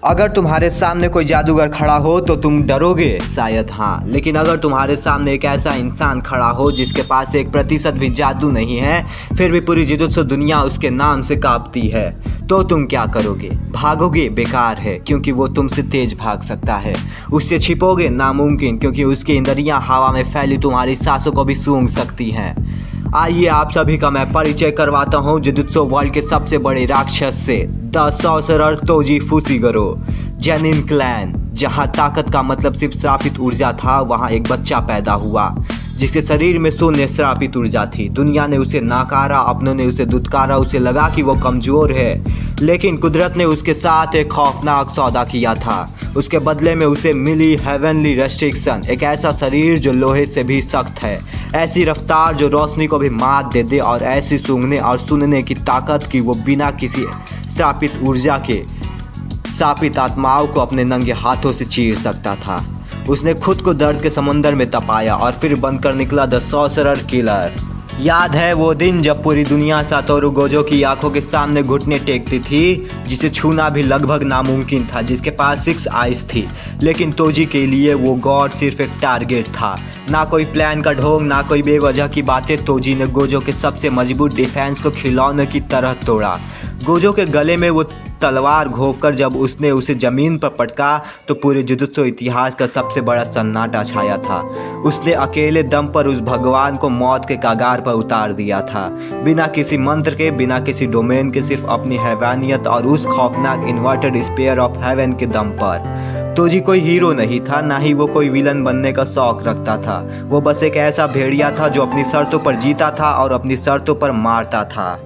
अगर तुम्हारे सामने कोई जादूगर खड़ा हो तो तुम डरोगे? शायद हाँ, लेकिन अगर तुम्हारे सामने एक ऐसा इंसान खड़ा हो जिसके पास 1% भी जादू नहीं है, फिर भी पूरी जुजुत्सु दुनिया उसके नाम से कांपती है, तो तुम क्या करोगे? भागोगे? बेकार है, क्योंकि वो तुमसे तेज भाग सकता है। उससे छिपोगे? नामुमकिन, क्योंकि उसकी इंद्रियां हवा में फैली तुम्हारी सांसों को भी सूंघ सकती हैं। आइए आप सभी का मैं परिचय करवाता हूँ जुजुत्सु वर्ल्ड के सबसे बड़े राक्षस से, the sorcerer Toji Fushiguro Zenin clan. जहाँ ताकत का मतलब सिर्फ श्रापित ऊर्जा था, वहाँ एक बच्चा पैदा हुआ जिसके शरीर में शून्य श्रापित ऊर्जा थी। दुनिया ने उसे नाकारा, अपनों ने उसे दुत्कारा, उसे लगा कि वो कमज़ोर है, लेकिन कुदरत ने उसके साथ एक खौफनाक सौदा किया था। उसके बदले में उसे मिली हेवनली रेस्ट्रिक्शन, एक ऐसा शरीर जो लोहे से भी सख्त है, ऐसी रफ्तार जो रोशनी को भी मात दे दे, और ऐसी सूंघने और सुनने की ताकत कि वो बिना किसी श्रापित ऊर्जा के श्रापित आत्माओं को अपने नंगे हाथों से चीर सकता था। उसने खुद को दर्द के समुंदर में तपाया और फिर बनकर निकला द सॉर्सरर किलर। याद है वो दिन जब पूरी दुनिया सातोरु गोजो की आंखों के सामने घुटने टेकती थी, जिसे छूना भी लगभग नामुमकिन था, जिसके पास 6 आइज थी, लेकिन तोजी के लिए वो गॉड सिर्फ एक टारगेट था। ना कोई प्लान का ढोंग, ना कोई बेवजह की बातें। तोजी ने गोजो के सबसे मजबूत डिफेंस को खिलौने की तरह तोड़ा। गोजो के गले में वो तलवार घोंपकर जब उसने उसे जमीन पर पटका तो पूरे जुजुत्सु इतिहास का सबसे बड़ा सन्नाटा छाया था। उसने अकेले दम पर उस भगवान को मौत के कगार पर उतार दिया था, बिना किसी मंत्र के, बिना किसी डोमेन के, सिर्फ अपनी हैवानियत और उस खौफनाक इन्वर्टेड स्पेयर ऑफ हेवन के दम पर। तोजी कोई हीरो नहीं था, ना ही वो कोई विलन बनने का शौक रखता था। वो बस एक ऐसा भेड़िया था जो अपनी शर्तों पर जीता था और अपनी शर्तों पर मारता था।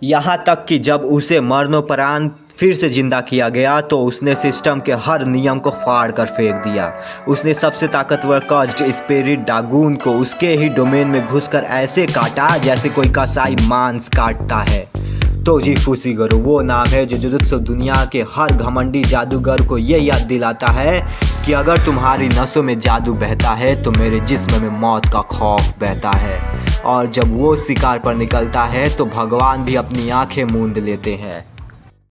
यहाँ तक कि जब उसे मरणोपरांत फिर से जिंदा किया गया तो उसने सिस्टम के हर नियम को फाड़ कर फेंक दिया। उसने सबसे ताकतवर कर्स्ड स्पिरिट डागून को उसके ही डोमेन में घुसकर ऐसे काटा जैसे कोई कसाई मांस काटता है। तोजी फुशिगरो वो नाम है जो जुजुत्सु दुनिया के हर घमंडी जादूगर को ये याद दिलाता है कि अगर तुम्हारी नसों में जादू बहता है तो मेरे जिस्म में मौत का खौफ बहता है, और जब वो शिकार पर निकलता है तो भगवान भी अपनी आंखें मूंद लेते हैं।